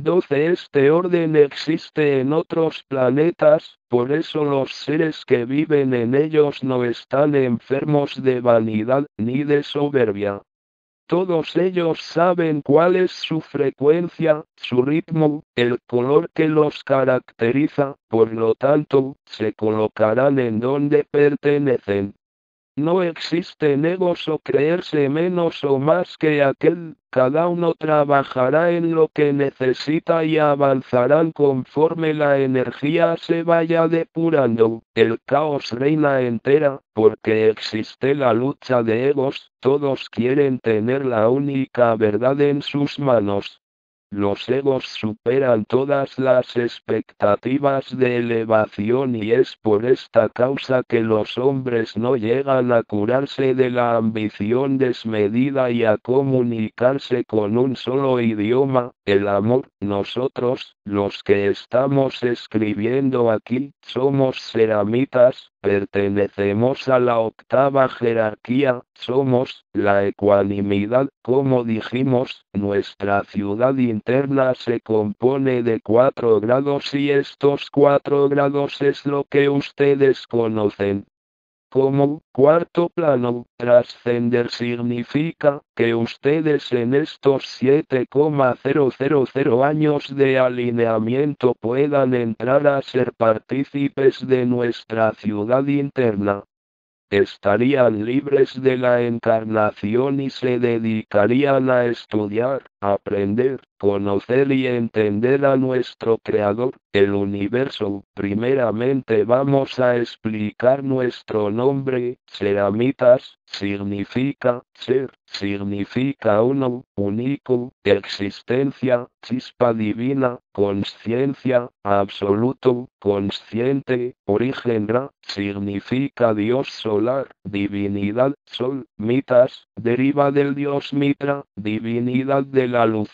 12. Este orden existe en otros planetas, por eso los seres que viven en ellos no están enfermos de vanidad ni de soberbia. Todos ellos saben cuál es su frecuencia, su ritmo, el color que los caracteriza, por lo tanto, se colocarán en donde pertenecen. No existen egos o creerse menos o más que aquel, cada uno trabajará en lo que necesita y avanzarán conforme la energía se vaya depurando. El caos reina entera, porque existe la lucha de egos, todos quieren tener la única verdad en sus manos. Los egos superan todas las expectativas de elevación y es por esta causa que los hombres no llegan a curarse de la ambición desmedida y a comunicarse con un solo idioma, el amor. Nosotros, los que estamos escribiendo aquí, somos ceramitas, pertenecemos a la octava jerarquía, somos la ecuanimidad, como dijimos, nuestra ciudad interna se compone de 4 grados y estos 4 grados es lo que ustedes conocen como cuarto plano. Trascender significa que ustedes en estos 7,000 años de alineamiento puedan entrar a ser partícipes de nuestra ciudad interna. Estarían libres de la encarnación y se dedicarían a estudiar, aprender, conocer y entender a nuestro Creador, el universo. Primeramente vamos a explicar nuestro nombre. Ceramitas significa ser, significa uno, único, existencia, chispa divina, consciencia, absoluto, consciente, origen Ra, significa Dios solar, divinidad, sol, mitas, deriva del dios Mitra, divinidad de la luz.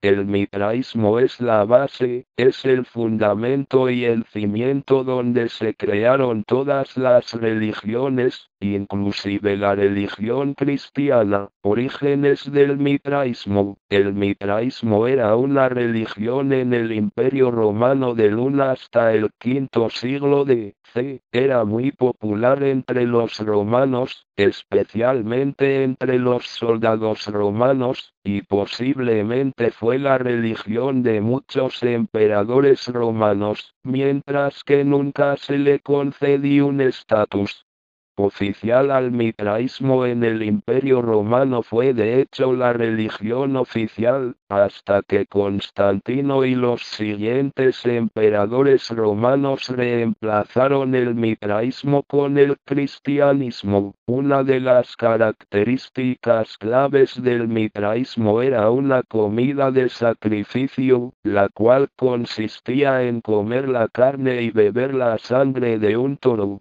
El mitraísmo es la base, es el fundamento y el cimiento donde se crearon todas las religiones, inclusive la religión cristiana. Orígenes del mitraísmo. El mitraísmo era una religión en el Imperio Romano del 1 hasta el V siglo d.C. Era muy popular entre los romanos, especialmente entre los soldados romanos, y posiblemente fue la religión de muchos emperadores romanos, mientras que nunca se le concedió un estatus oficial al mitraísmo en el Imperio Romano. Fue de hecho la religión oficial, hasta que Constantino y los siguientes emperadores romanos reemplazaron el mitraísmo con el cristianismo. Una de las características claves del mitraísmo era una comida de sacrificio, la cual consistía en comer la carne y beber la sangre de un toro.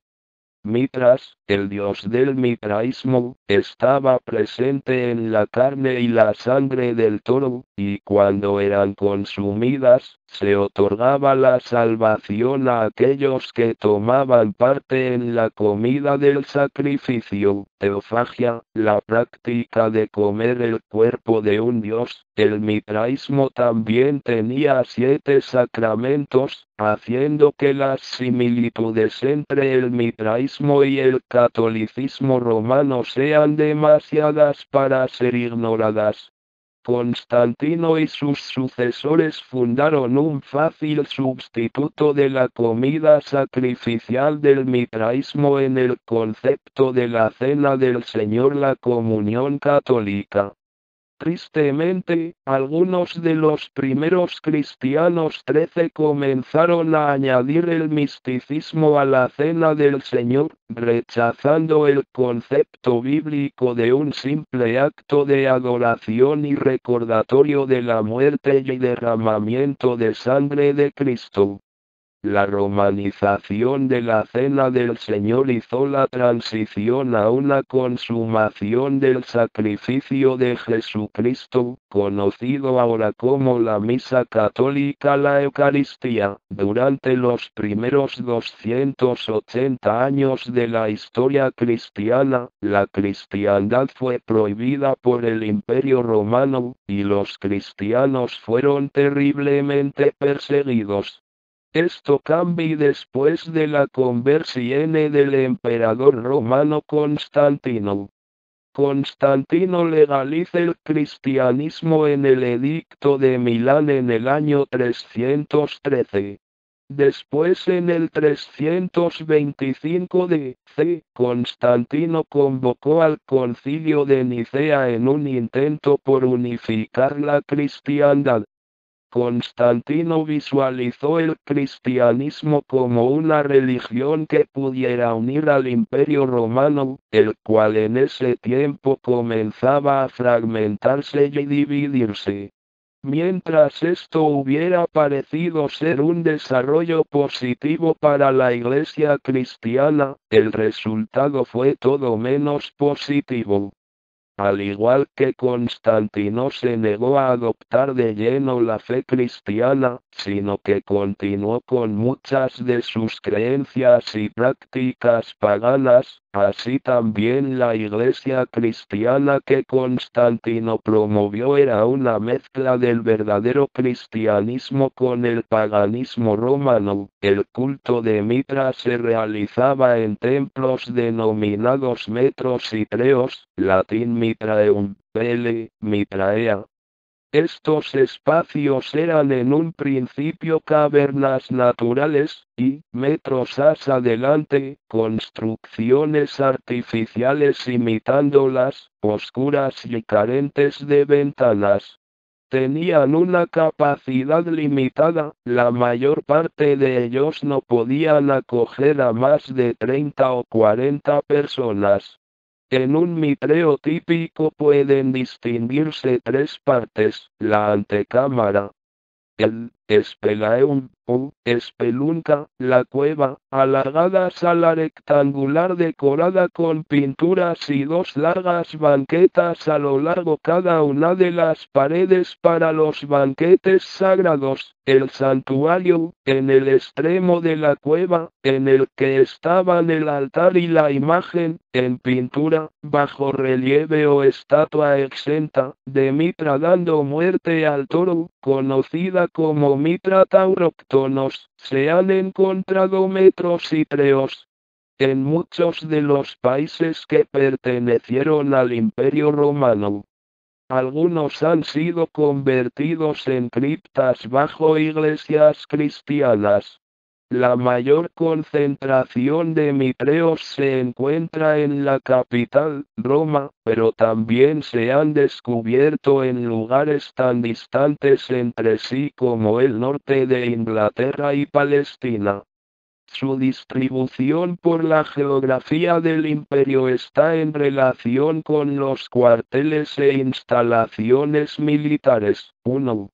Mitras, el dios del mitraísmo, estaba presente en la carne y la sangre del toro, y cuando eran consumidas, se otorgaba la salvación a aquellos que tomaban parte en la comida del sacrificio. Teofagia, la práctica de comer el cuerpo de un dios. El mitraísmo también tenía 7 sacramentos, haciendo que las similitudes entre el mitraísmo y el catolicismo romano sean demasiadas para ser ignoradas. Constantino y sus sucesores fundaron un fácil sustituto de la comida sacrificial del mitraísmo en el concepto de la cena del Señor, la comunión católica. Tristemente, algunos de los primeros cristianos 13 comenzaron a añadir el misticismo a la cena del Señor, rechazando el concepto bíblico de un simple acto de adoración y recordatorio de la muerte y derramamiento de sangre de Cristo. La romanización de la Cena del Señor hizo la transición a una consumación del sacrificio de Jesucristo, conocido ahora como la Misa Católica, la Eucaristía. Durante los primeros 280 años de la historia cristiana, la cristiandad fue prohibida por el Imperio Romano, y los cristianos fueron terriblemente perseguidos. Esto cambió después de la conversión del emperador romano Constantino. Constantino legaliza el cristianismo en el Edicto de Milán en el año 313. Después, en el 325 d.C., Constantino convocó al Concilio de Nicea en un intento por unificar la cristiandad. Constantino visualizó el cristianismo como una religión que pudiera unir al Imperio Romano, el cual en ese tiempo comenzaba a fragmentarse y dividirse. Mientras esto hubiera parecido ser un desarrollo positivo para la Iglesia cristiana, el resultado fue todo menos positivo. Al igual que Constantino se negó a adoptar de lleno la fe cristiana, sino que continuó con muchas de sus creencias y prácticas paganas, así también la Iglesia cristiana que Constantino promovió era una mezcla del verdadero cristianismo con el paganismo romano. El culto de Mitra se realizaba en templos denominados metros y treos, latín Mitraeum, Pele, Mitraea. Estos espacios eran en un principio cavernas naturales, y, metros más adelante, construcciones artificiales imitándolas, oscuras y carentes de ventanas. Tenían una capacidad limitada, la mayor parte de ellos no podían acoger a más de 30 o 40 personas. En un mitreo típico pueden distinguirse tres partes: la antecámara, el espelaeum, o espelunca, la cueva, alargada sala rectangular decorada con pinturas y dos largas banquetas a lo largo cada una de las paredes para los banquetes sagrados. El santuario, en el extremo de la cueva, en el que estaban el altar y la imagen, en pintura, bajo relieve o estatua exenta, de Mitra dando muerte al toro, conocida como Mitra tauróctonos. Se han encontrado metros y treos en muchos de los países que pertenecieron al Imperio Romano. Algunos han sido convertidos en criptas bajo iglesias cristianas. La mayor concentración de mitreos se encuentra en la capital, Roma, pero también se han descubierto en lugares tan distantes entre sí como el norte de Inglaterra y Palestina. Su distribución por la geografía del imperio está en relación con los cuarteles e instalaciones militares. 1.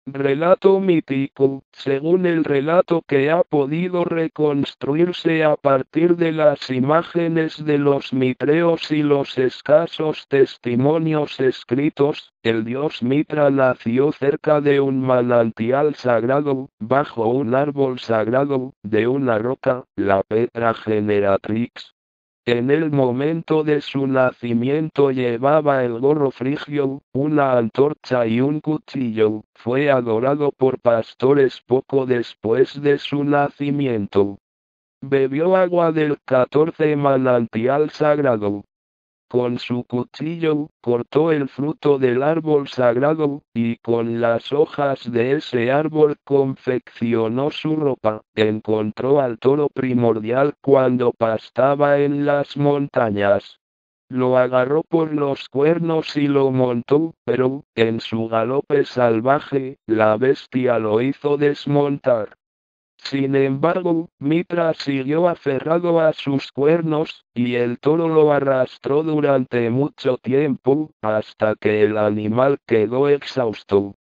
Relato mítico. Según el relato que ha podido reconstruirse a partir de las imágenes de los mitreos y los escasos testimonios escritos, el dios Mitra nació cerca de un manantial sagrado, bajo un árbol sagrado, de una roca, la Petra Generatrix. En el momento de su nacimiento llevaba el gorro frigio, una antorcha y un cuchillo. Fue adorado por pastores poco después de su nacimiento. Bebió agua del 14 manantial sagrado. Con su cuchillo, cortó el fruto del árbol sagrado, y con las hojas de ese árbol confeccionó su ropa. Encontró al toro primordial cuando pastaba en las montañas. Lo agarró por los cuernos y lo montó, pero, en su galope salvaje, la bestia lo hizo desmontar. Sin embargo, Mitra siguió aferrado a sus cuernos, y el toro lo arrastró durante mucho tiempo, hasta que el animal quedó exhausto.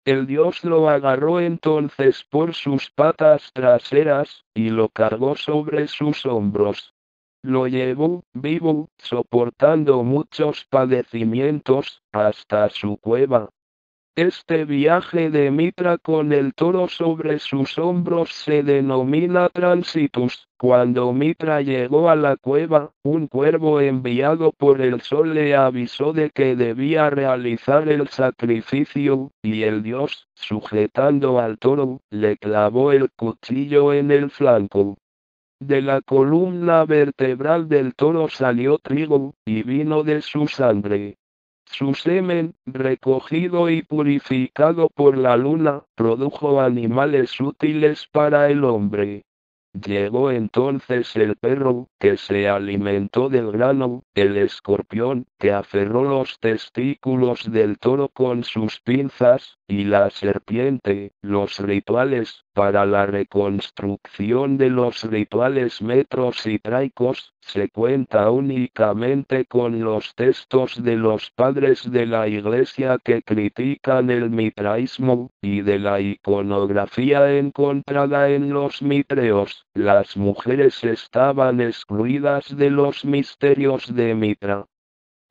El dios lo agarró entonces por sus patas traseras, y lo cargó sobre sus hombros. Lo llevó, vivo, soportando muchos padecimientos, hasta su cueva. Este viaje de Mitra con el toro sobre sus hombros se denomina transitus. Cuando Mitra llegó a la cueva, un cuervo enviado por el sol le avisó de que debía realizar el sacrificio, y el dios, sujetando al toro, le clavó el cuchillo en el flanco. De la columna vertebral del toro salió trigo, y vino de su sangre. Su semen, recogido y purificado por la luna, produjo animales útiles para el hombre. Llegó entonces el perro, que se alimentó del grano, el escorpión, que aferró los testículos del toro con sus pinzas, y la serpiente. Los rituales, para la reconstrucción de los rituales metros y traicos, se cuenta únicamente con los textos de los padres de la Iglesia que critican el mitraísmo, y de la iconografía encontrada en los mitreos. Las mujeres estaban excluidas de los misterios de Mitra.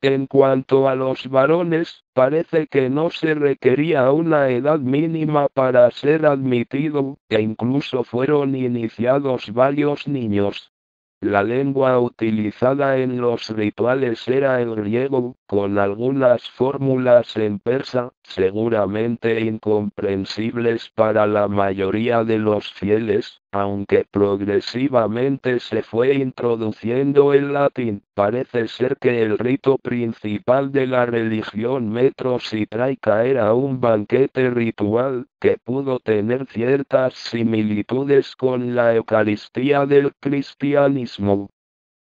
En cuanto a los varones, parece que no se requería una edad mínima para ser admitido, e incluso fueron iniciados varios niños. La lengua utilizada en los rituales era el griego, con algunas fórmulas en persa, seguramente incomprensibles para la mayoría de los fieles, aunque progresivamente se fue introduciendo el latín. Parece ser que el rito principal de la religión metrositraica era un banquete ritual, que pudo tener ciertas similitudes con la Eucaristía del cristianismo.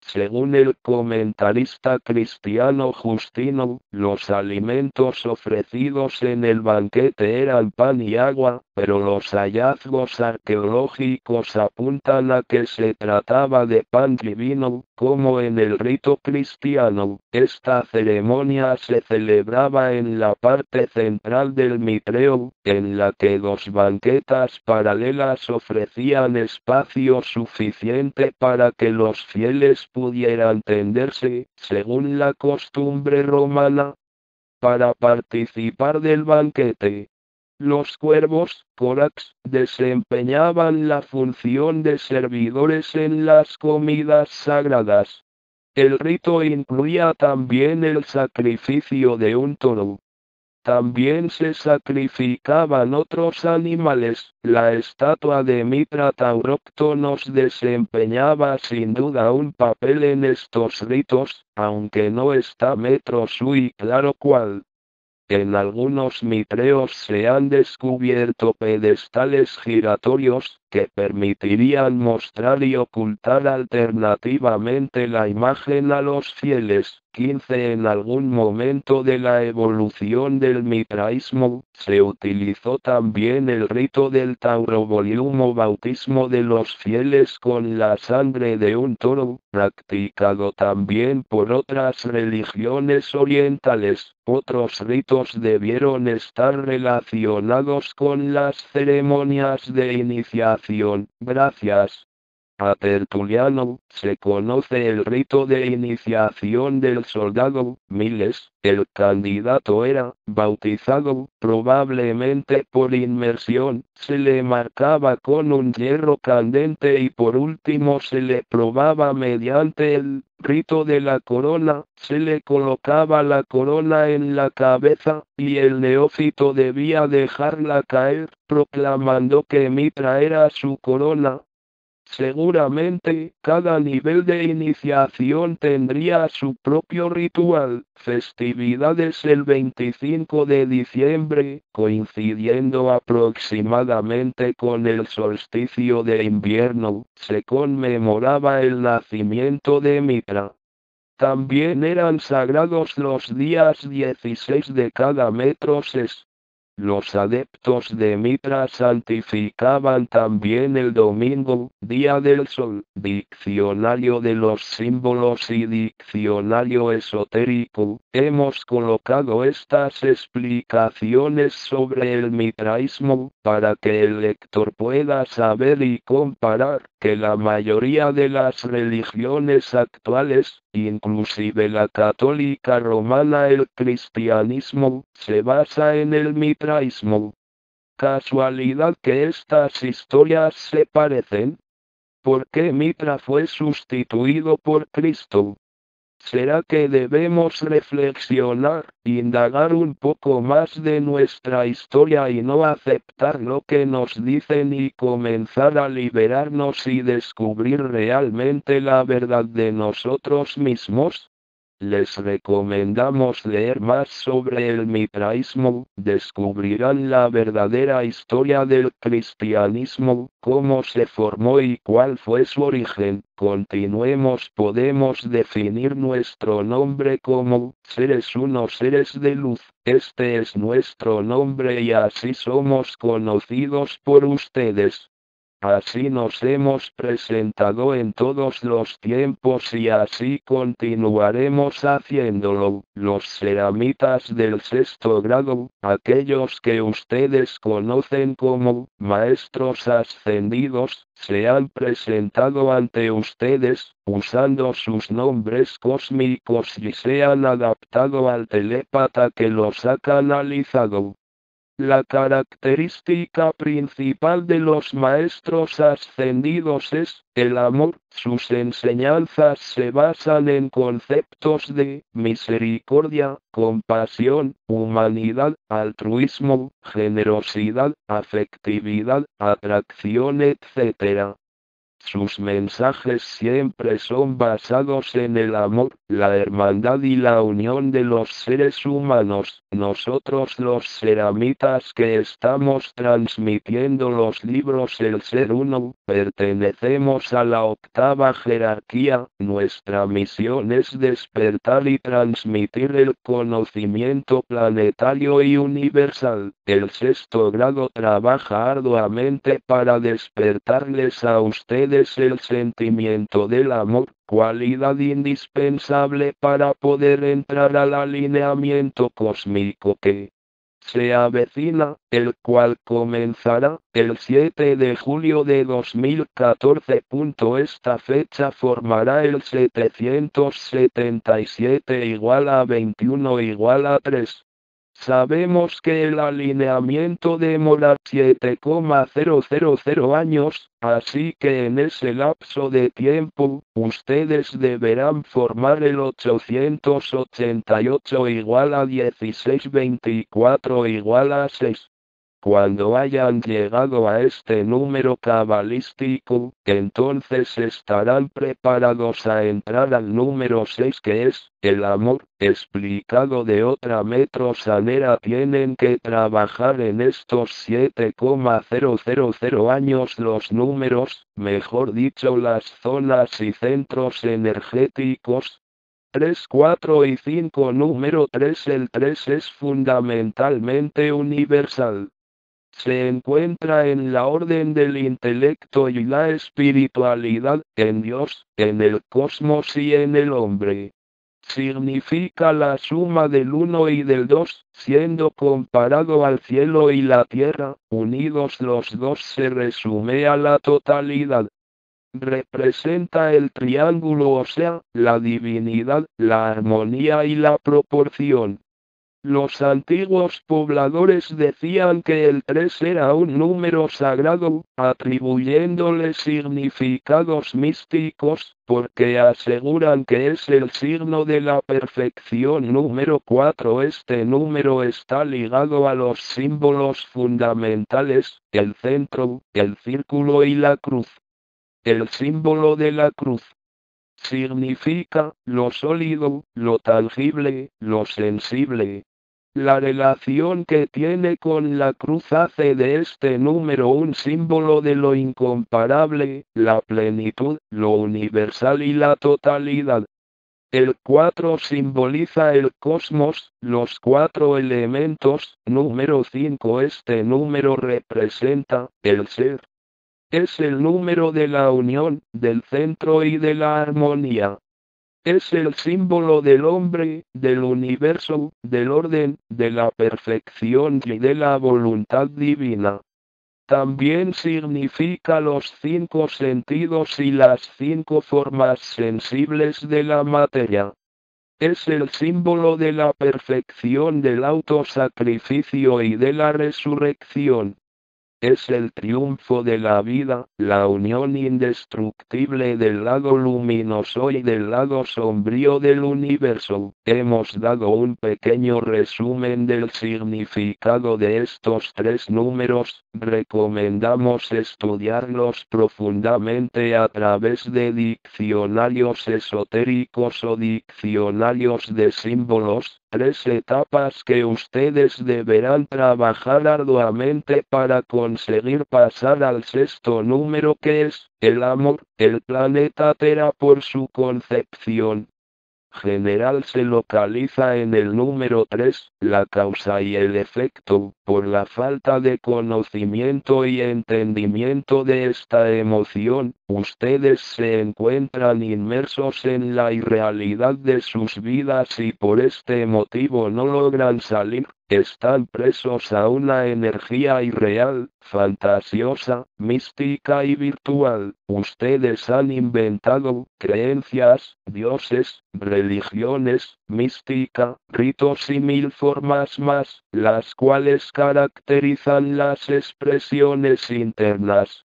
Según el comentarista cristiano Justino, los alimentos ofrecidos en el banquete eran pan y agua, pero los hallazgos arqueológicos apuntan a que se trataba de pan divino, como en el rito cristiano. Esta ceremonia se celebraba en la parte central del mitreo, en la que dos banquetas paralelas ofrecían espacio suficiente para que los fieles pudieran tenderse, según la costumbre romana, para participar del banquete. Los cuervos, corax, desempeñaban la función de servidores en las comidas sagradas. El rito incluía también el sacrificio de un toro. También se sacrificaban otros animales. La estatua de Mitra Tauróctonos desempeñaba sin duda un papel en estos ritos, aunque no está muy claro cuál. En algunos mitreos se han descubierto pedestales giratorios, que permitirían mostrar y ocultar alternativamente la imagen a los fieles. 15. En algún momento de la evolución del mitraísmo, se utilizó también el rito del taurobolium o bautismo de los fieles con la sangre de un toro, practicado también por otras religiones orientales. Otros ritos debieron estar relacionados con las ceremonias de iniciación. Gracias a Tertuliano, se conoce el rito de iniciación del soldado. Miles, el candidato era bautizado, probablemente por inmersión, se le marcaba con un hierro candente y por último se le probaba mediante el rito de la corona, se le colocaba la corona en la cabeza, y el neófito debía dejarla caer, proclamando que Mitra era su corona. Seguramente, cada nivel de iniciación tendría su propio ritual. Festividades el 25 de diciembre, coincidiendo aproximadamente con el solsticio de invierno, se conmemoraba el nacimiento de Mitra. También eran sagrados los días 16 de cada metroses. Los adeptos de Mitra santificaban también el domingo, día del sol. Diccionario de los símbolos y diccionario esotérico. Hemos colocado estas explicaciones sobre el mitraísmo, para que el lector pueda saber y comparar que la mayoría de las religiones actuales, inclusive la católica romana, el cristianismo, se basa en el mitraísmo. ¿Casualidad que estas historias se parecen? ¿Por qué Mitra fue sustituido por Cristo? ¿Será que debemos reflexionar, indagar un poco más de nuestra historia y no aceptar lo que nos dicen y comenzar a liberarnos y descubrir realmente la verdad de nosotros mismos? Les recomendamos leer más sobre el mitraísmo, descubrirán la verdadera historia del cristianismo, cómo se formó y cuál fue su origen. Continuemos. Podemos definir nuestro nombre como seres unos seres de luz. Este es nuestro nombre y así somos conocidos por ustedes. Así nos hemos presentado en todos los tiempos y así continuaremos haciéndolo. Los seramitas del sexto grado, aquellos que ustedes conocen como maestros ascendidos, se han presentado ante ustedes, usando sus nombres cósmicos y se han adaptado al telépata que los ha canalizado. La característica principal de los maestros ascendidos es el amor. Sus enseñanzas se basan en conceptos de misericordia, compasión, humanidad, altruismo, generosidad, afectividad, atracción, etc. Sus mensajes siempre son basados en el amor, la hermandad y la unión de los seres humanos. Nosotros los seramitas que estamos transmitiendo los libros El Ser Uno, pertenecemos a la octava jerarquía. Nuestra misión es despertar y transmitir el conocimiento planetario y universal. El sexto grado trabaja arduamente para despertarles a ustedes el sentimiento del amor, cualidad indispensable para poder entrar al alineamiento cósmico que se avecina, el cual comenzará el 7 de julio de 2014. Esta fecha formará el 777 igual a 21 igual a 3. Sabemos que el alineamiento demora 7,000 años, así que en ese lapso de tiempo, ustedes deberán formar el 888 igual a 1624 igual a 6. Cuando hayan llegado a este número cabalístico, entonces estarán preparados a entrar al número 6, que es el amor. Explicado de otra manera, tienen que trabajar en estos 7,000 años los números, mejor dicho las zonas y centros energéticos. 3, 4 y 5. Número 3. El 3 es fundamentalmente universal. Se encuentra en la orden del intelecto y la espiritualidad, en Dios, en el cosmos y en el hombre. Significa la suma del 1 y del 2, siendo comparado al cielo y la tierra, unidos los dos se resume a la totalidad. Representa el triángulo, o sea, la divinidad, la armonía y la proporción. Los antiguos pobladores decían que el 3 era un número sagrado, atribuyéndole significados místicos, porque aseguran que es el signo de la perfección. Número 4. Este número está ligado a los símbolos fundamentales, el centro, el círculo y la cruz. El símbolo de la cruz significa lo sólido, lo tangible, lo sensible. La relación que tiene con la cruz hace de este número un símbolo de lo incomparable, la plenitud, lo universal y la totalidad. El 4 simboliza el cosmos, los 4 elementos. Número 5. Este número representa el ser. Es el número de la unión, del centro y de la armonía. Es el símbolo del hombre, del universo, del orden, de la perfección y de la voluntad divina. También significa los 5 sentidos y las 5 formas sensibles de la materia. Es el símbolo de la perfección del autosacrificio y de la resurrección. Es el triunfo de la vida, la unión indestructible del lado luminoso y del lado sombrío del universo. Hemos dado un pequeño resumen del significado de estos 3 números. Recomendamos estudiarlos profundamente a través de diccionarios esotéricos o diccionarios de símbolos. 3 etapas que ustedes deberán trabajar arduamente para conseguir pasar al 6º número, que es el amor. El planeta Tera, por su concepción general, se localiza en el número 3, la causa y el efecto. Por la falta de conocimiento y entendimiento de esta emoción, ustedes se encuentran inmersos en la irrealidad de sus vidas y por este motivo no logran salir. Están presos a una energía irreal, fantasiosa, mística y virtual. Ustedes han inventado creencias, dioses, religiones, mística, ritos y 1000 formas más, las cuales caracterizan las expresiones internas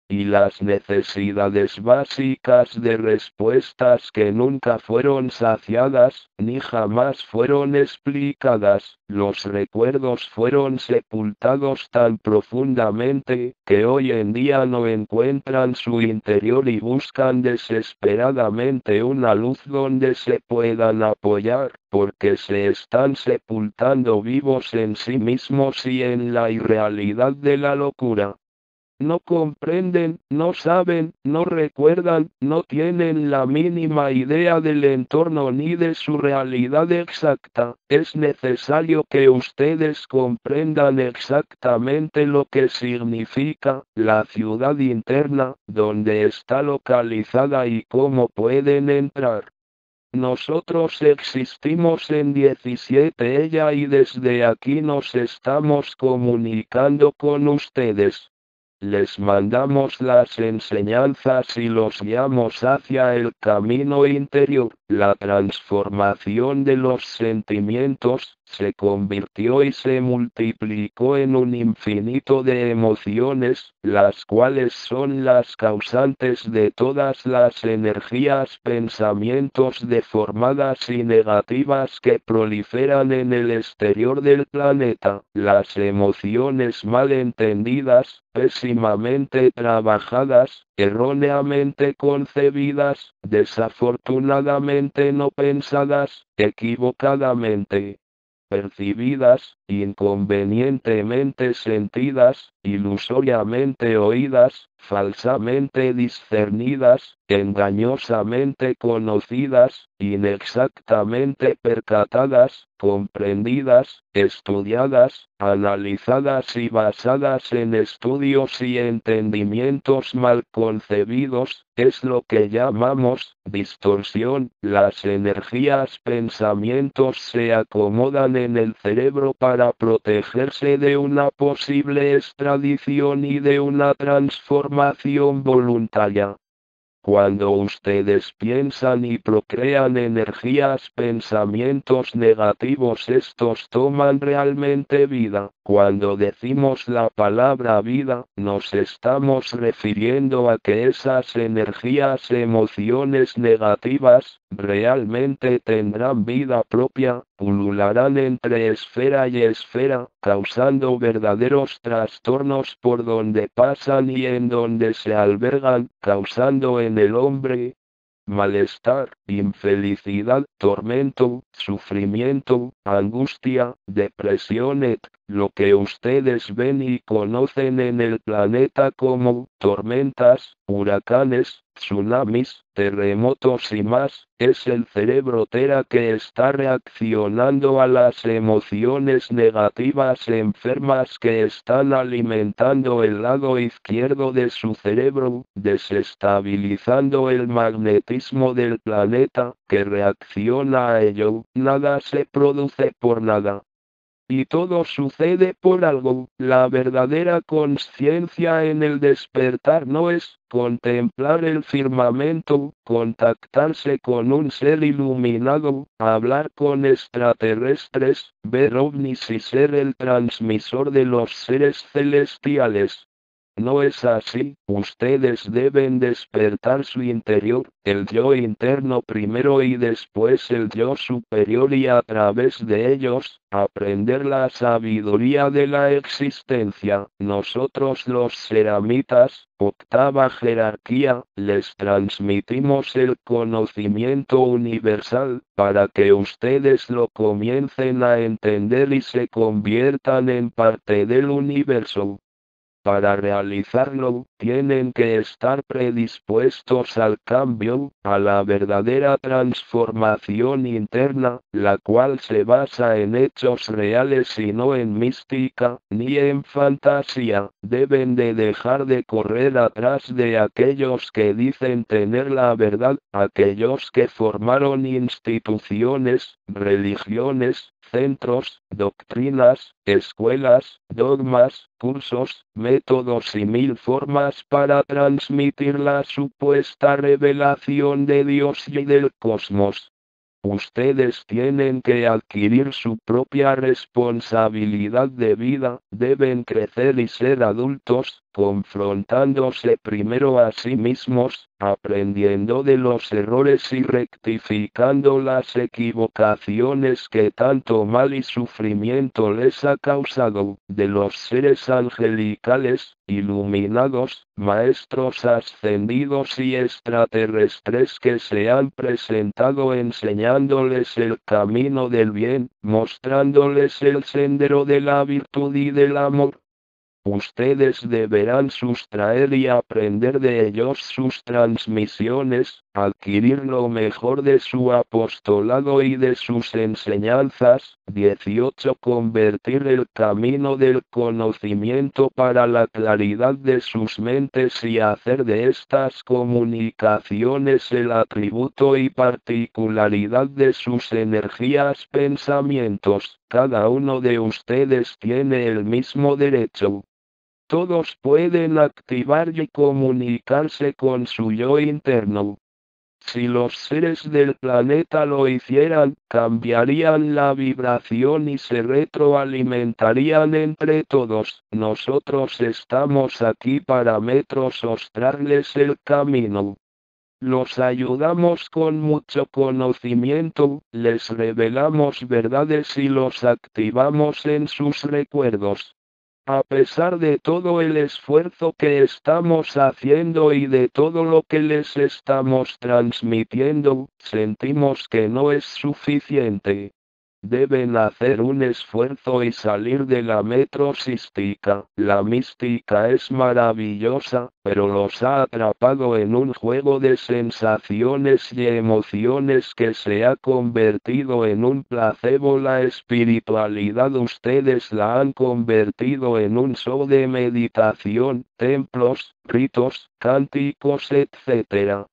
y las necesidades básicas de respuestas que nunca fueron saciadas, ni jamás fueron explicadas. Los recuerdos fueron sepultados tan profundamente, que hoy en día no encuentran su interior y buscan desesperadamente una luz donde se puedan apoyar, porque se están sepultando vivos en sí mismos y en la irrealidad de la locura. No comprenden, no saben, no recuerdan, no tienen la mínima idea del entorno ni de su realidad exacta. Es necesario que ustedes comprendan exactamente lo que significa la ciudad interna, dónde está localizada y cómo pueden entrar. Nosotros existimos en 17 ella y desde aquí nos estamos comunicando con ustedes. Les mandamos las enseñanzas y los guiamos hacia el camino interior. La transformación de los sentimientos se convirtió y se multiplicó en un infinito de emociones, las cuales son las causantes de todas las energías, pensamientos deformadas y negativas que proliferan en el exterior del planeta. Las emociones mal entendidas, pésimamente trabajadas, erróneamente concebidas, desafortunadamente no pensadas, equivocadamente percibidas, inconvenientemente sentidas, ilusoriamente oídas, falsamente discernidas, engañosamente conocidas, inexactamente percatadas, comprendidas, estudiadas, analizadas y basadas en estudios y entendimientos mal concebidos, es lo que llamamos distorsión. Las energías pensamientos se acomodan en el cerebro para protegerse de una posible extradición y de una transformación voluntaria. Cuando ustedes piensan y procrean energías, pensamientos negativos, estos toman realmente vida. Cuando decimos la palabra vida, nos estamos refiriendo a que esas energías, emociones negativas, realmente tendrán vida propia, pulularán entre esfera y esfera, causando verdaderos trastornos por donde pasan y en donde se albergan, causando en el hombre malestar, infelicidad, tormento, sufrimiento, angustia, depresión, lo que ustedes ven y conocen en el planeta como tormentas, huracanes, tsunamis, terremotos y más, es el cerebro Tera que está reaccionando a las emociones negativas enfermas que están alimentando el lado izquierdo de su cerebro, desestabilizando el magnetismo del planeta, que reacciona a ello. Nada se produce por nada. Y todo sucede por algo. La verdadera conciencia en el despertar no es contemplar el firmamento, contactarse con un ser iluminado, hablar con extraterrestres, ver ovnis y ser el transmisor de los seres celestiales. No es así, ustedes deben despertar su interior, el yo interno primero y después el yo superior y a través de ellos, aprender la sabiduría de la existencia. Nosotros los ceramitas, octava jerarquía, les transmitimos el conocimiento universal, para que ustedes lo comiencen a entender y se conviertan en parte del universo. Para realizarlo, tienen que estar predispuestos al cambio, a la verdadera transformación interna, la cual se basa en hechos reales y no en mística, ni en fantasía. Deben de dejar de correr atrás de aquellos que dicen tener la verdad, aquellos que formaron instituciones, religiones, centros, doctrinas, escuelas, dogmas, cursos, métodos y mil formas para transmitir la supuesta revelación de Dios y del cosmos. Ustedes tienen que adquirir su propia responsabilidad de vida, deben crecer y ser adultos, confrontándose primero a sí mismos, aprendiendo de los errores y rectificando las equivocaciones que tanto mal y sufrimiento les ha causado, de los seres angelicales, iluminados, maestros ascendidos y extraterrestres que se han presentado enseñándoles el camino del bien, mostrándoles el sendero de la virtud y del amor. Ustedes deberán sustraer y aprender de ellos sus transmisiones, adquirir lo mejor de su apostolado y de sus enseñanzas. 18. Convertir el camino del conocimiento para la claridad de sus mentes y hacer de estas comunicaciones el atributo y particularidad de sus energías pensamientos. Cada uno de ustedes tiene el mismo derecho. Todos pueden activar y comunicarse con su yo interno. Si los seres del planeta lo hicieran, cambiarían la vibración y se retroalimentarían entre todos. Nosotros estamos aquí para mostrarles el camino. Los ayudamos con mucho conocimiento, les revelamos verdades y los activamos en sus recuerdos. A pesar de todo el esfuerzo que estamos haciendo y de todo lo que les estamos transmitiendo, sentimos que no es suficiente. Deben hacer un esfuerzo y salir de la metrosística. La mística es maravillosa, pero los ha atrapado en un juego de sensaciones y emociones que se ha convertido en un placebo. La espiritualidad ustedes la han convertido en un show de meditación, templos, ritos, cánticos, etc.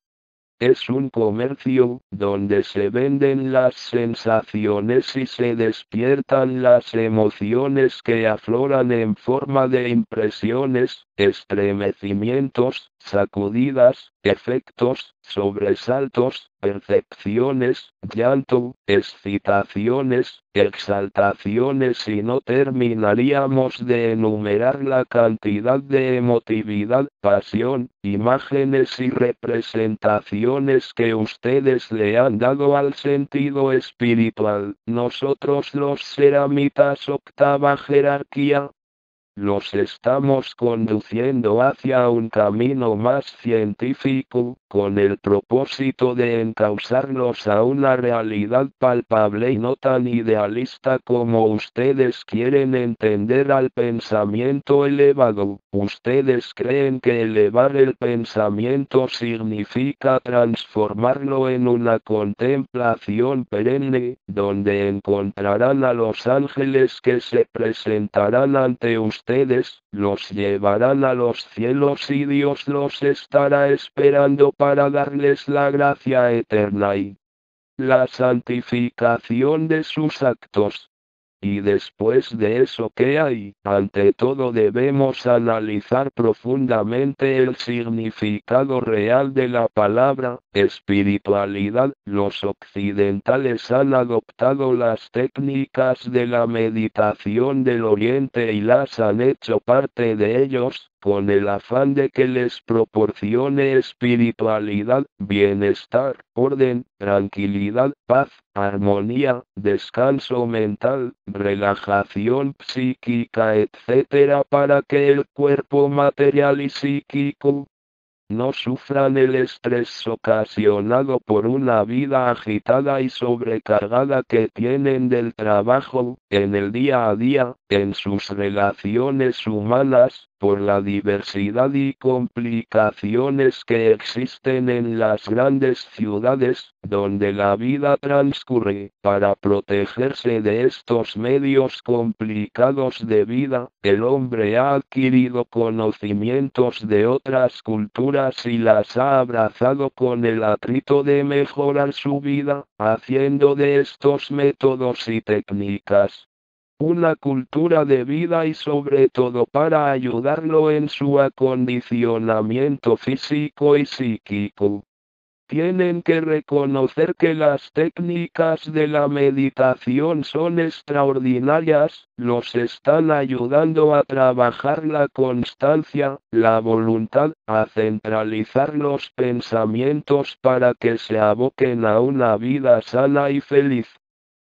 Es un comercio, donde se venden las sensaciones y se despiertan las emociones que afloran en forma de impresiones, estremecimientos, sacudidas, efectos, sobresaltos, percepciones, llanto, excitaciones, exaltaciones y no terminaríamos de enumerar la cantidad de emotividad, pasión, imágenes y representaciones que ustedes le han dado al sentido espiritual. Nosotros los ceramitas octava jerarquía, los estamos conduciendo hacia un camino más científico, con el propósito de encauzarlos a una realidad palpable y no tan idealista como ustedes quieren entender al pensamiento elevado. Ustedes creen que elevar el pensamiento significa transformarlo en una contemplación perenne, donde encontrarán a los ángeles que se presentarán ante ustedes, los llevarán a los cielos y Dios los estará esperando para darles la gracia eterna y la santificación de sus actos. Y después de eso, ¿qué hay? Ante todo debemos analizar profundamente el significado real de la palabra espiritualidad. Los occidentales han adoptado las técnicas de la meditación del Oriente y las han hecho parte de ellos, con el afán de que les proporcione espiritualidad, bienestar, orden, tranquilidad, paz, armonía, descanso mental, relajación psíquica, etc., para que el cuerpo material y psíquico no sufran el estrés ocasionado por una vida agitada y sobrecargada que tienen del trabajo, en el día a día, en sus relaciones humanas, por la diversidad y complicaciones que existen en las grandes ciudades, donde la vida transcurre. Para protegerse de estos medios complicados de vida, el hombre ha adquirido conocimientos de otras culturas y las ha abrazado con el atrito de mejorar su vida, haciendo de estos métodos y técnicas una cultura de vida y sobre todo para ayudarlo en su acondicionamiento físico y psíquico. Tienen que reconocer que las técnicas de la meditación son extraordinarias, los están ayudando a trabajar la constancia, la voluntad, a centralizar los pensamientos para que se aboquen a una vida sana y feliz.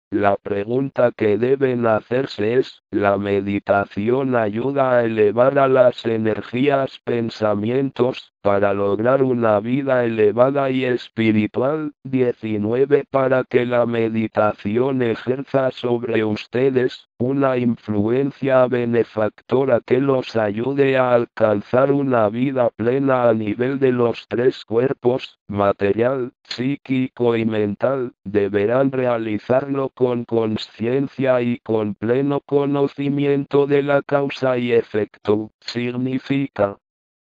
La pregunta que deben hacerse es, ¿la meditación ayuda a elevar a las energías pensamientos, para lograr una vida elevada y espiritual? 19. Para que la meditación ejerza sobre ustedes una influencia benefactora que los ayude a alcanzar una vida plena a nivel de los tres cuerpos, material, psíquico y mental, deberán realizarlo con consciencia y con pleno conocimiento de la causa y efecto. Significa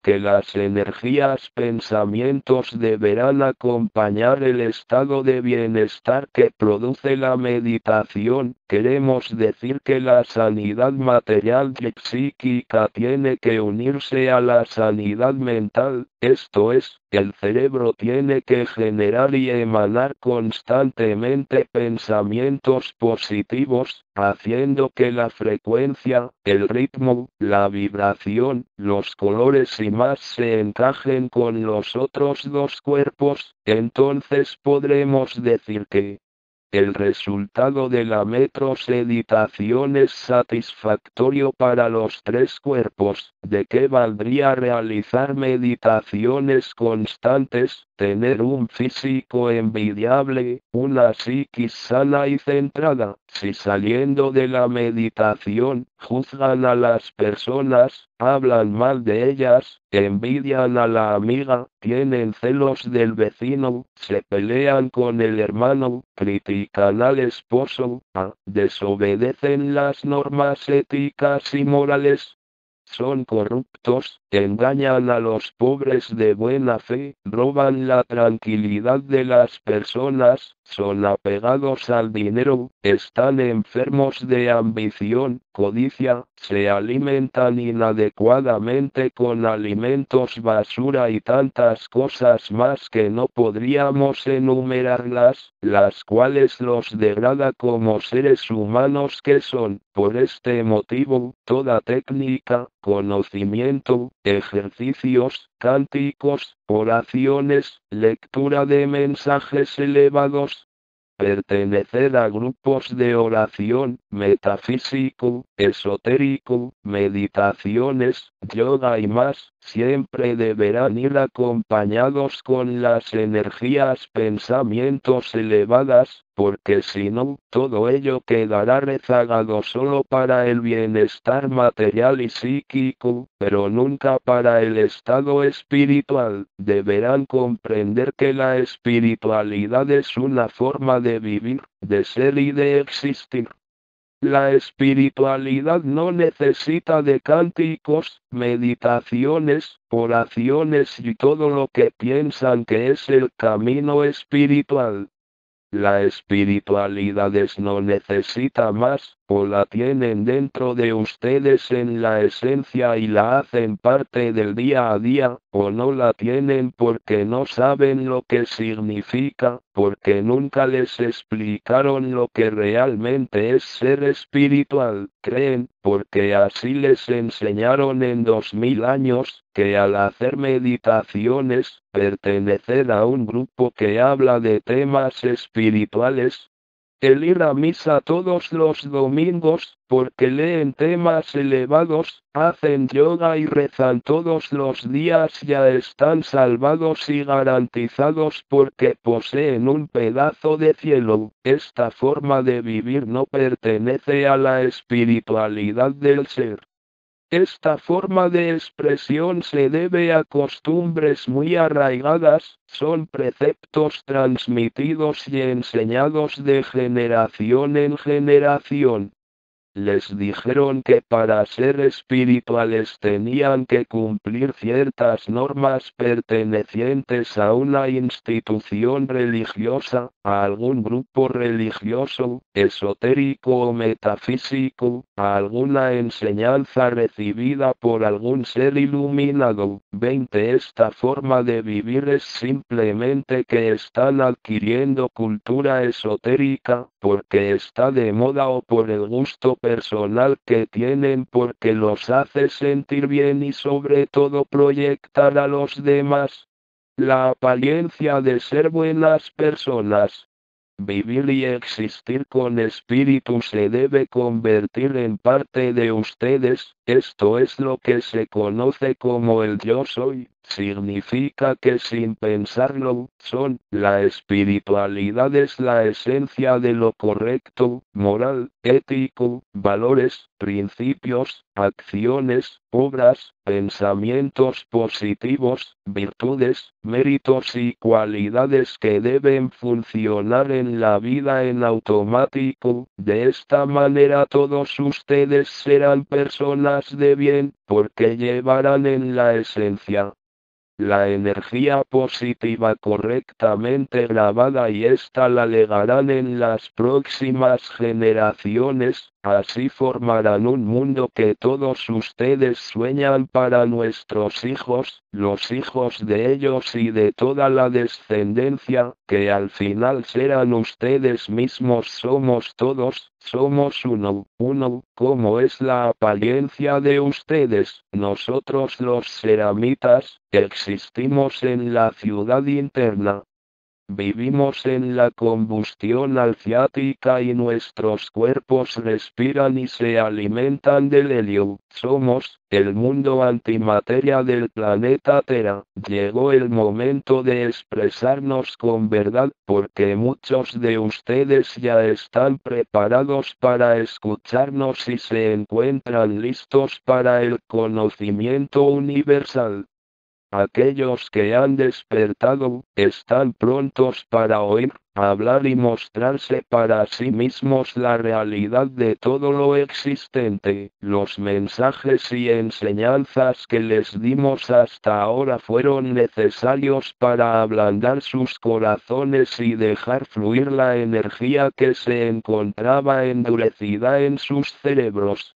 que las energías pensamientos deberán acompañar el estado de bienestar que produce la meditación. Queremos decir que la sanidad material y psíquica tiene que unirse a la sanidad mental, esto es, el cerebro tiene que generar y emanar constantemente pensamientos positivos, haciendo que la frecuencia, el ritmo, la vibración, los colores y más se encajen con los otros dos cuerpos. Entonces podremos decir que el resultado de la meditación es satisfactorio para los tres cuerpos. ¿De qué valdría realizar meditaciones constantes, tener un físico envidiable, una psiquis sana y centrada, si saliendo de la meditación, juzgan a las personas, hablan mal de ellas, envidian a la amiga, tienen celos del vecino, se pelean con el hermano, critican al esposo, desobedecen las normas éticas y morales? Son corruptos, engañan a los pobres de buena fe, roban la tranquilidad de las personas, son apegados al dinero, están enfermos de ambición, codicia, se alimentan inadecuadamente con alimentos basura y tantas cosas más que no podríamos enumerarlas, las cuales los degrada como seres humanos que son. Por este motivo, toda técnica, conocimiento, ejercicios, cánticos, oraciones, lectura de mensajes elevados, pertenecer a grupos de oración, metafísico, esotérico, meditaciones, yoga y más, siempre deberán ir acompañados con las energías pensamientos elevadas, porque si no, todo ello quedará rezagado solo para el bienestar material y psíquico, pero nunca para el estado espiritual. Deberán comprender que la espiritualidad es una forma de vivir, de ser y de existir. La espiritualidad no necesita de cánticos, meditaciones, oraciones y todo lo que piensan que es el camino espiritual. La espiritualidad no necesita más, o la tienen dentro de ustedes en la esencia y la hacen parte del día a día, o no la tienen porque no saben lo que significa, porque nunca les explicaron lo que realmente es ser espiritual, creen, porque así les enseñaron en 2000 años, que al hacer meditaciones, pertenecer a un grupo que habla de temas espirituales, el ir a misa todos los domingos, porque leen temas elevados, hacen yoga y rezan todos los días, ya están salvados y garantizados porque poseen un pedazo de cielo. Esta forma de vivir no pertenece a la espiritualidad del ser. Esta forma de expresión se debe a costumbres muy arraigadas, son preceptos transmitidos y enseñados de generación en generación. Les dijeron que para ser espirituales tenían que cumplir ciertas normas pertenecientes a una institución religiosa, a algún grupo religioso, esotérico o metafísico, a alguna enseñanza recibida por algún ser iluminado. 20. Esta forma de vivir es simplemente que están adquiriendo cultura esotérica, porque está de moda o por el gusto personal que tienen porque los hace sentir bien y sobre todo proyectar a los demás la apariencia de ser buenas personas. Vivir y existir con espíritu se debe convertir en parte de ustedes, esto es lo que se conoce como el yo soy. Significa que sin pensarlo, son, la espiritualidad es la esencia de lo correcto, moral, ético, valores, principios, acciones, obras, pensamientos positivos, virtudes, méritos y cualidades que deben funcionar en la vida en automático. De esta manera todos ustedes serán personas de bien, porque llevarán en la esencia la energía positiva correctamente grabada y ésta la legarán en las próximas generaciones, así formarán un mundo que todos ustedes sueñan para nuestros hijos, los hijos de ellos y de toda la descendencia, que al final serán ustedes mismos. Somos todos, somos uno, como es la apariencia de ustedes, nosotros los ceramitas, existimos en la ciudad interna. Vivimos en la combustión alciática y nuestros cuerpos respiran y se alimentan del helio. Somos, el mundo antimateria del planeta Tierra. Llegó el momento de expresarnos con verdad, porque muchos de ustedes ya están preparados para escucharnos y se encuentran listos para el conocimiento universal. Aquellos que han despertado, están prontos para oír, hablar y mostrarse para sí mismos la realidad de todo lo existente. Los mensajes y enseñanzas que les dimos hasta ahora fueron necesarios para ablandar sus corazones y dejar fluir la energía que se encontraba endurecida en sus cerebros.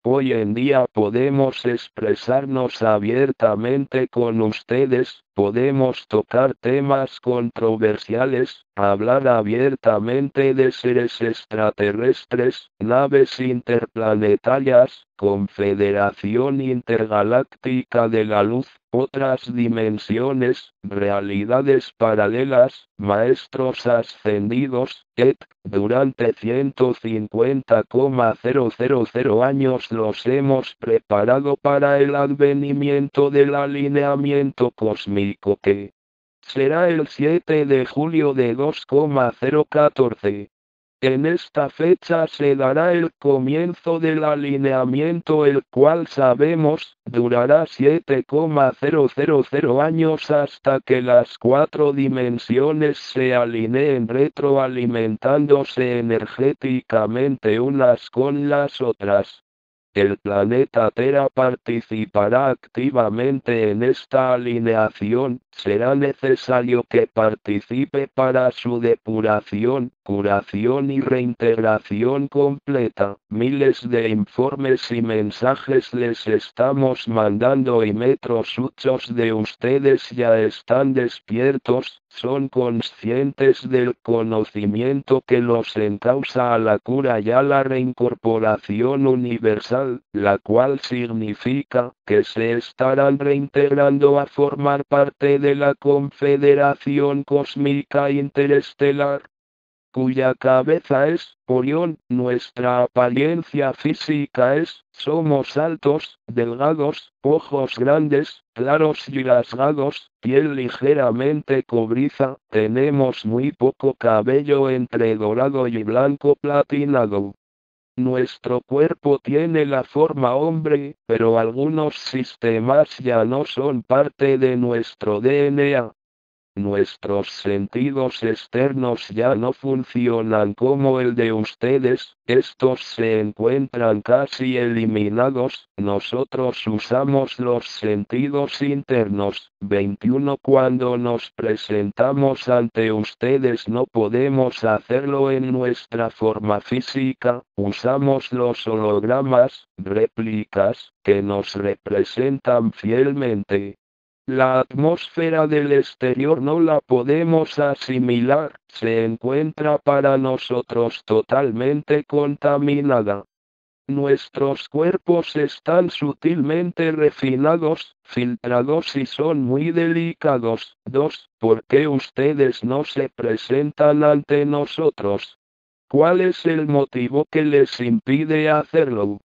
Hoy en día podemos expresarnos abiertamente con ustedes, podemos tocar temas controversiales, hablar abiertamente de seres extraterrestres, naves interplanetarias, Confederación Intergaláctica de la Luz, otras dimensiones, realidades paralelas, maestros ascendidos, durante 150,000 años los hemos preparado para el advenimiento del alineamiento cósmico que será el 7 de julio de 2014. En esta fecha se dará el comienzo del alineamiento, el cual sabemos durará 7,000 años hasta que las 4 dimensiones se alineen retroalimentándose energéticamente unas con las otras. El planeta Tierra participará activamente en esta alineación. Será necesario que participe para su depuración, curación y reintegración completa. Miles de informes y mensajes les estamos mandando y muchos de ustedes ya están despiertos, son conscientes del conocimiento que los encausa a la cura y a la reincorporación universal, la cual significa que se estarán reintegrando a formar parte de la Confederación Cósmica Interestelar, cuya cabeza es Orión. Nuestra apariencia física somos altos, delgados, ojos grandes, claros y rasgados, piel ligeramente cobriza, tenemos muy poco cabello entre dorado y blanco platinado. Nuestro cuerpo tiene la forma hombre, pero algunos sistemas ya no son parte de nuestro DNA. Nuestros sentidos externos ya no funcionan como el de ustedes, estos se encuentran casi eliminados. Nosotros usamos los sentidos internos. 21. Cuando nos presentamos ante ustedes no podemos hacerlo en nuestra forma física, usamos los hologramas, réplicas, que nos representan fielmente. La atmósfera del exterior no la podemos asimilar, se encuentra para nosotros totalmente contaminada. Nuestros cuerpos están sutilmente refinados, filtrados y son muy delicados. 2. ¿Por qué ustedes no se presentan ante nosotros? ¿Cuál es el motivo que les impide hacerlo?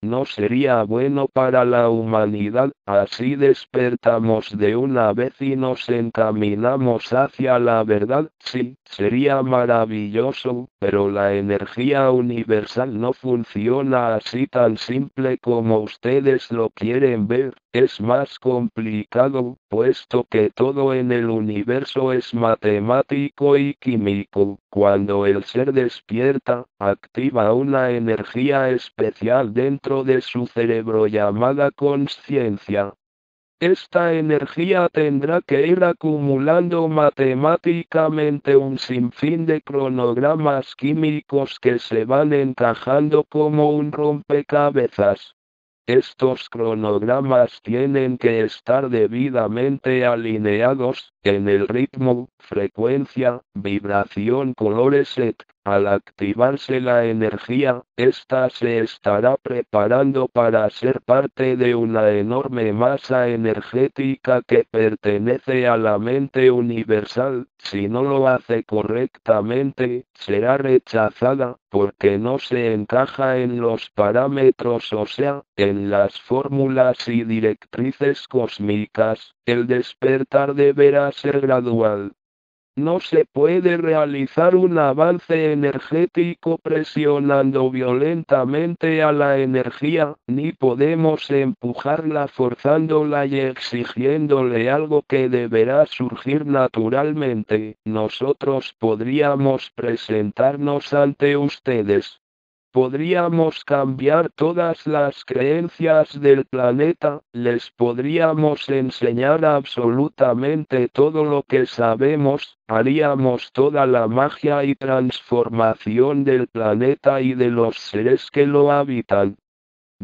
No sería bueno para la humanidad, así despertamos de una vez y nos encaminamos hacia la verdad. Sí, sería maravilloso, pero la energía universal no funciona así tan simple como ustedes lo quieren ver. Es más complicado, puesto que todo en el universo es matemático y químico. Cuando el ser despierta, activa una energía especial dentro de su cerebro llamada consciencia. Esta energía tendrá que ir acumulando matemáticamente un sinfín de cronogramas químicos que se van encajando como un rompecabezas. Estos cronogramas tienen que estar debidamente alineados, en el ritmo, frecuencia, vibración, colores, etc. Al activarse la energía, esta se estará preparando para ser parte de una enorme masa energética que pertenece a la mente universal. Si no lo hace correctamente, será rechazada, porque no se encaja en los parámetros, o sea, en las fórmulas y directrices cósmicas. El despertar deberá ser gradual. No se puede realizar un avance energético presionando violentamente a la energía, ni podemos empujarla forzándola y exigiéndole algo que deberá surgir naturalmente. Nosotros podríamos presentarnos ante ustedes. Podríamos cambiar todas las creencias del planeta, les podríamos enseñar absolutamente todo lo que sabemos, haríamos toda la magia y transformación del planeta y de los seres que lo habitan.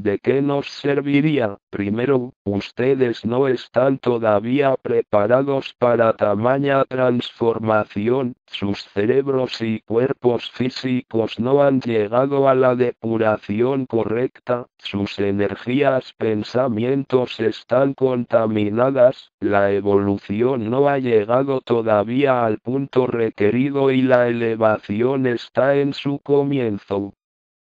¿De qué nos serviría? Primero, ustedes no están todavía preparados para tamaña transformación, sus cerebros y cuerpos físicos no han llegado a la depuración correcta, sus energías, pensamientos están contaminadas, la evolución no ha llegado todavía al punto requerido y la elevación está en su comienzo.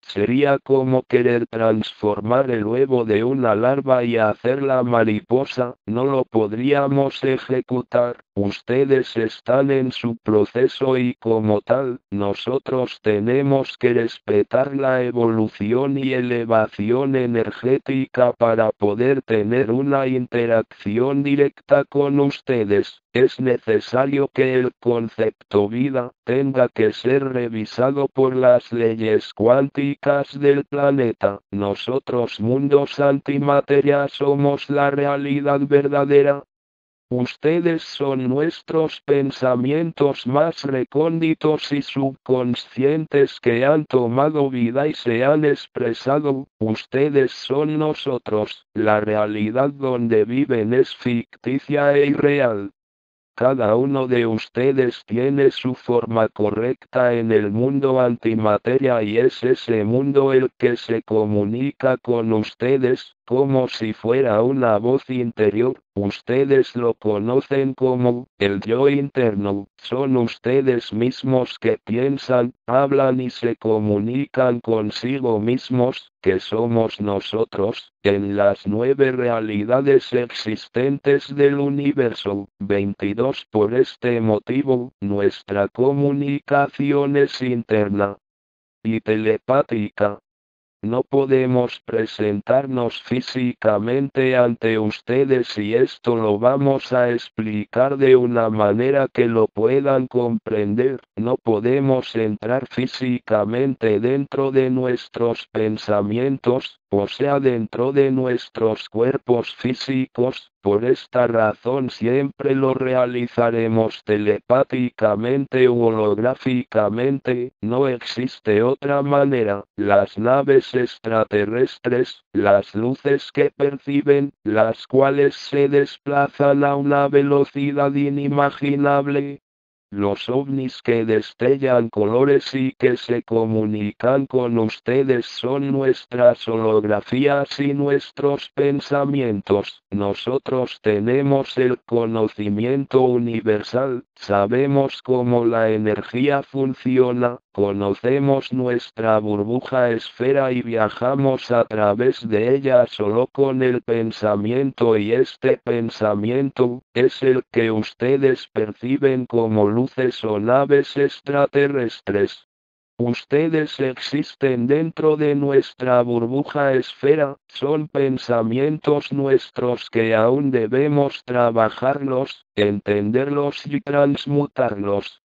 Sería como querer transformar el huevo de una larva y hacerla mariposa, no lo podríamos ejecutar, ustedes están en su proceso y como tal, nosotros tenemos que respetar la evolución y elevación energética para poder tener una interacción directa con ustedes. Es necesario que el concepto vida tenga que ser revisado por las leyes cuánticas del planeta. Nosotros mundos antimateria somos la realidad verdadera. Ustedes son nuestros pensamientos más recónditos y subconscientes que han tomado vida y se han expresado. Ustedes son nosotros. La realidad donde viven es ficticia e irreal. Cada uno de ustedes tiene su forma correcta en el mundo antimateria y es ese mundo el que se comunica con ustedes, como si fuera una voz interior. Ustedes lo conocen como el yo interno. Son ustedes mismos que piensan, hablan y se comunican consigo mismos, que somos nosotros, en las 9 realidades existentes del universo. 22. Por este motivo, nuestra comunicación es interna y telepática. No podemos presentarnos físicamente ante ustedes y esto lo vamos a explicar de una manera que lo puedan comprender. No podemos entrar físicamente dentro de nuestros pensamientos, o sea dentro de nuestros cuerpos físicos. Por esta razón siempre lo realizaremos telepáticamente u holográficamente, no existe otra manera. Las naves extraterrestres, las luces que perciben, las cuales se desplazan a una velocidad inimaginable. Los ovnis que destellan colores y que se comunican con ustedes son nuestras holografías y nuestros pensamientos. Nosotros tenemos el conocimiento universal, sabemos cómo la energía funciona, conocemos nuestra burbuja esfera y viajamos a través de ella solo con el pensamiento y este pensamiento es el que ustedes perciben como luces o naves extraterrestres. Ustedes existen dentro de nuestra burbuja esfera, son pensamientos nuestros que aún debemos trabajarlos, entenderlos y transmutarlos.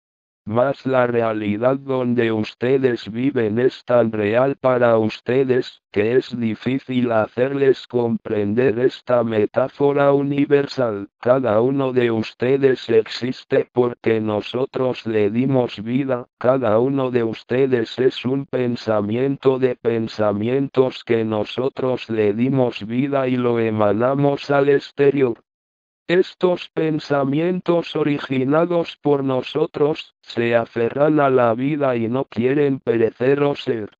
Mas la realidad donde ustedes viven es tan real para ustedes, que es difícil hacerles comprender esta metáfora universal. Cada uno de ustedes existe porque nosotros le dimos vida, cada uno de ustedes es un pensamiento de pensamientos que nosotros le dimos vida y lo emanamos al exterior. Estos pensamientos originados por nosotros, se aferran a la vida y no quieren perecer o ser